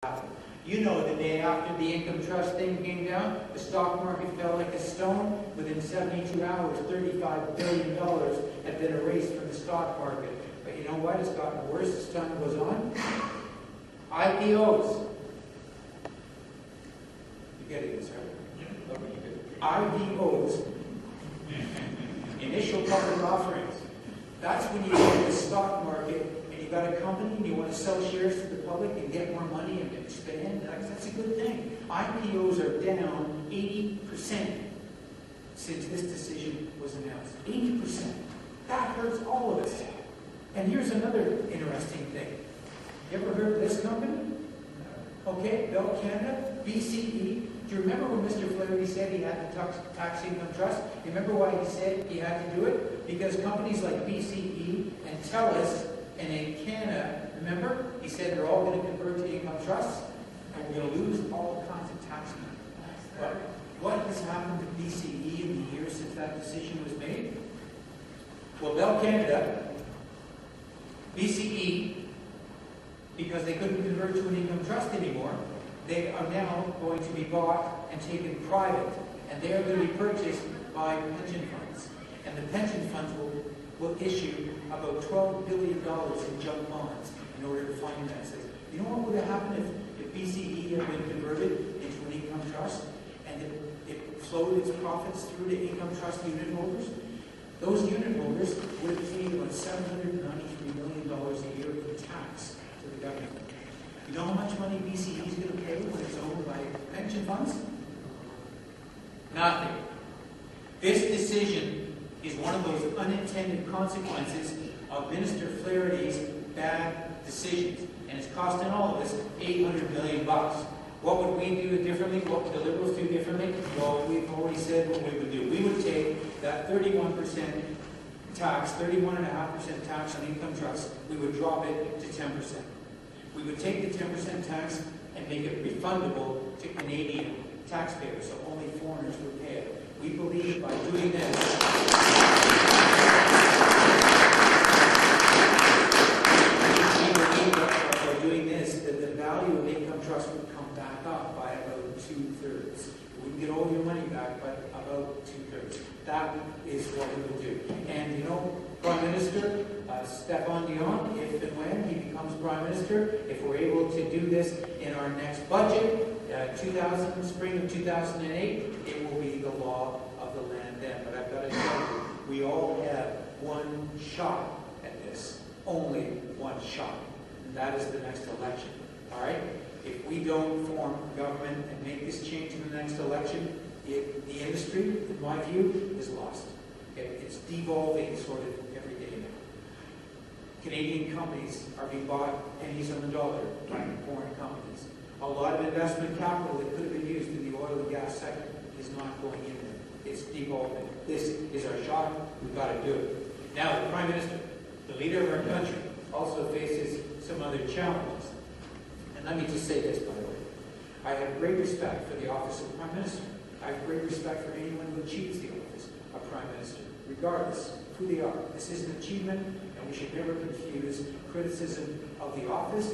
happened. You know, the day after the income trust thing came down, the stock market fell like a stone. Within 72 hours, $35 billion had been erased from the stock market. But you know what? It's gotten worse as time goes on. IPOs. You get it, sir? IPOs. Initial public offerings. That's when you go to the stock market and you've got a company and you want to sell shares to the public and get more money and expand. That's a good thing. IPOs are down 80% since this decision was announced. 80%. That hurts all of us. And here's another interesting thing. You ever heard of this company? Okay, Bell Canada, BCE. Do you remember when Mr. Flaherty said he had the tax income trust? You remember why he said he had to do it? Because companies like BCE and TELUS and Canada, remember? He said they're all going to convert to income trusts and we're going to lose all kinds of tax money. But what has happened to BCE in the years since that decision was made? Well, Bell Canada, BCE, because they couldn't convert to an income trust anymore, they are now going to be bought and taken private, and they are going to be purchased by pension funds. And the pension funds will issue about $12 billion in junk bonds in order to finance it. You know what would have happened if BCE had been converted into an income trust and it flowed its profits through to income trust unit holders? Those unit holders would have paid about $793 million a year in tax to the government. You know how much money BCE is going to pay when it's owned by pension funds? Nothing. This decision is one of those unintended consequences of Minister Flaherty's bad decisions. And it's costing all of us $800 million. What would we do differently? What would the Liberals do differently? Well, we've already said what we would do. We would take that 31% tax, 31.5% tax on income trusts, we would drop it to 10%. We would take the 10% tax and make it refundable to Canadian taxpayers, so only foreigners would pay it. We believe by doing this, that the value of income trust would come back up by about 2/3. You wouldn't get all your money back, but about 2/3. That is what we will do. And you know, Prime Minister Stéphane Dion, if and when he becomes Prime Minister, if we're able to do this in our next budget, spring of 2008, it will be the law of the land then. But I've got to tell you, we all have one shot at this. Only one shot. And that is the next election. All right? If we don't form government and make this change in the next election, the industry, in my view, is lost. Okay? It's devolving sort of every day now. Canadian companies are being bought pennies on the dollar by foreign companies. A lot of investment capital that could have been used in the oil and gas sector is not going in there. It's devolving. This is our shot. We've got to do it. Now, the Prime Minister, the leader of our country, also faces some other challenges. And let me just say this, by the way. I have great respect for the office of Prime Minister. I have great respect for anyone who achieves the office of Prime Minister, regardless of who they are. This is an achievement, and we should never confuse criticism of the office